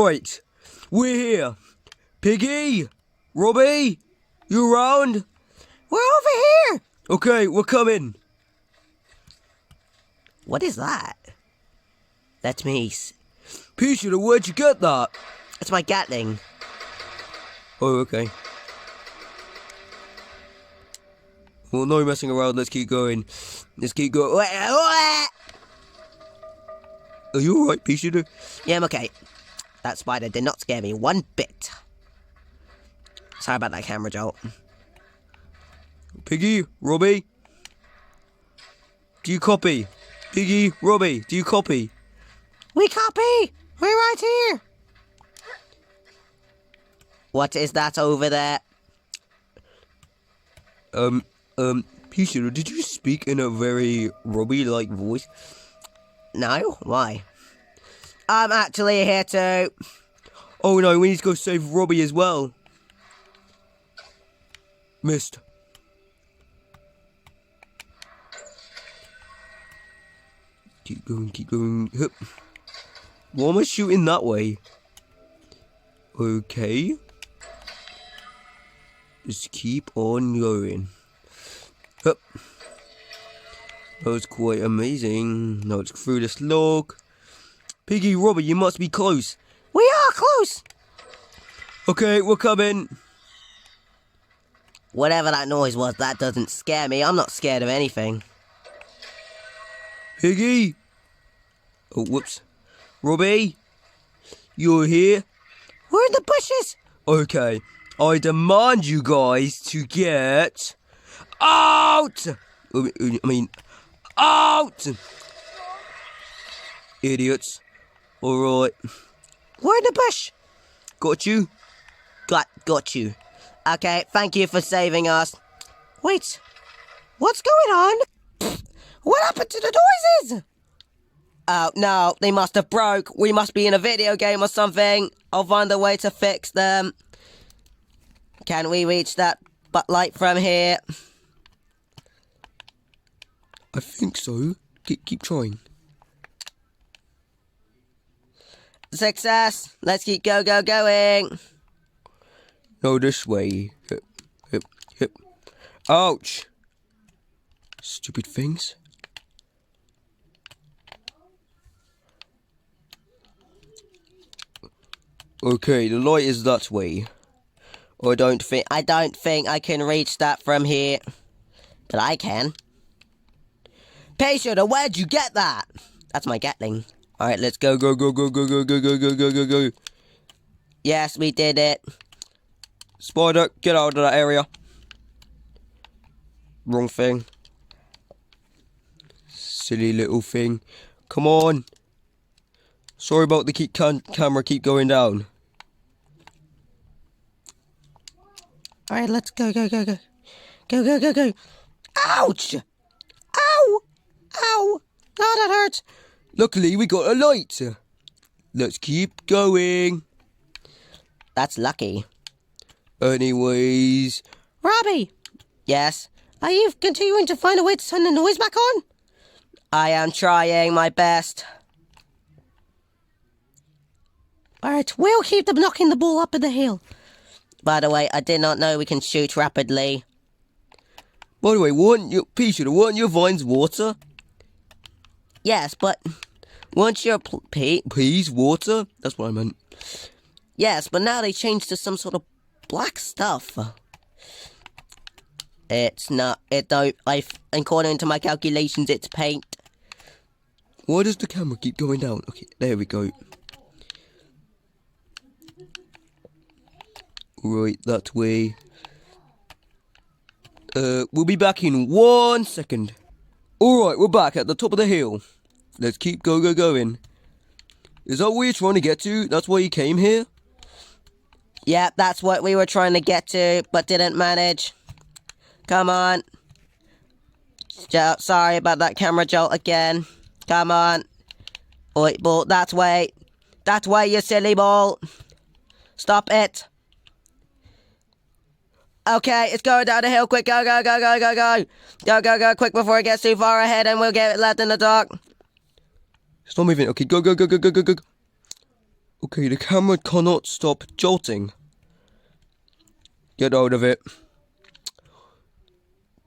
Right, we're here. Piggy, Robby, you around? We're over here. Okay, we're coming. What is that? That's me. Peashooter, where'd you get that? It's my Gatling. Oh, okay. Well, no messing around, let's keep going. Let's keep going. Are you alright, Peashooter? Yeah, I'm okay. That spider did not scare me one bit. Sorry about that camera jolt. Piggy, Robby? Do you copy? Piggy, Robby, do you copy? We copy! We're right here! What is that over there? Peashooter, did you speak in a very Robby-like voice? No? Why? I'm actually here to... Oh no, we need to go save Robby as well. Missed. Keep going, keep going. Hup. Why am I shooting that way? Okay. Just keep on going. Hup. That was quite amazing. Now it's through this log. Piggy, Robby, you must be close. We are close! Okay, we're coming. Whatever that noise was, that doesn't scare me. I'm not scared of anything. Piggy! Oh, whoops. Robby? You're here? We're in the bushes! Okay. I demand you guys to get... out! I mean... out! Idiots. Alright. We're in the bush! Got you? Got you. Okay, thank you for saving us. Wait. What's going on? What happened to the noises? Oh, no, they must have broke. We must be in a video game or something. I'll find a way to fix them. Can we reach that light from here? I think so. Keep trying. Success. Let's keep going. No, this way. Hip. Ouch! Stupid things. Okay, the light is that way. I don't think I can reach that from here. But I can. Peashooter, where'd you get that? That's my Gatling. Alright, let's go. Yes, we did it. Spider, get out of that area. Wrong thing. Silly little thing. Come on. Sorry about the camera keep going down. Alright, let's go. Go. Ouch! Ow! Oh, that hurts. Luckily, we got a light. Let's keep going. That's lucky. Anyways. Robby! Yes? Are you continuing to find a way to turn the noise back on? I am trying my best. Alright, we'll keep them knocking the ball up in the hill. By the way, I did not know we can shoot rapidly. By the way, weren't your vines water? Yes, but... weren't your peas water? That's what I meant. Yes, but now they changed to some sort of black stuff. It's not... according to my calculations, it's paint. Why does the camera keep going down? Okay, there we go. Right, that way. We'll be back in 1 second. Alright, we're back at the top of the hill. Let's keep going. Is that where you're trying to get to? That's why you came here? Yeah, that's what we were trying to get to, but didn't manage. Come on. Sorry about that camera jolt again. Come on. Oi, ball, that way. That way, you silly ball. Stop it. Okay, it's going down the hill. Quick, go. Go, quick before it gets too far ahead and we'll get left in the dark. It's not moving. Okay, go. Okay, the camera cannot stop jolting. Get out of it.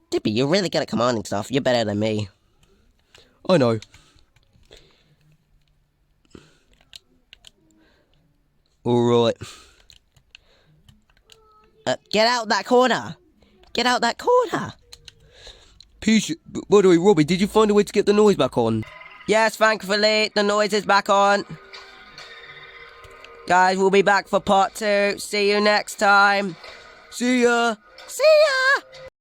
Dippy, you're really good at commanding stuff. You're better than me. I know. Alright. Get out that corner. Get out that corner. By the way, Robby, did you find a way to get the noise back on? Yes, thankfully, the noise is back on. Guys, we'll be back for part 2. See you next time. See ya! See ya!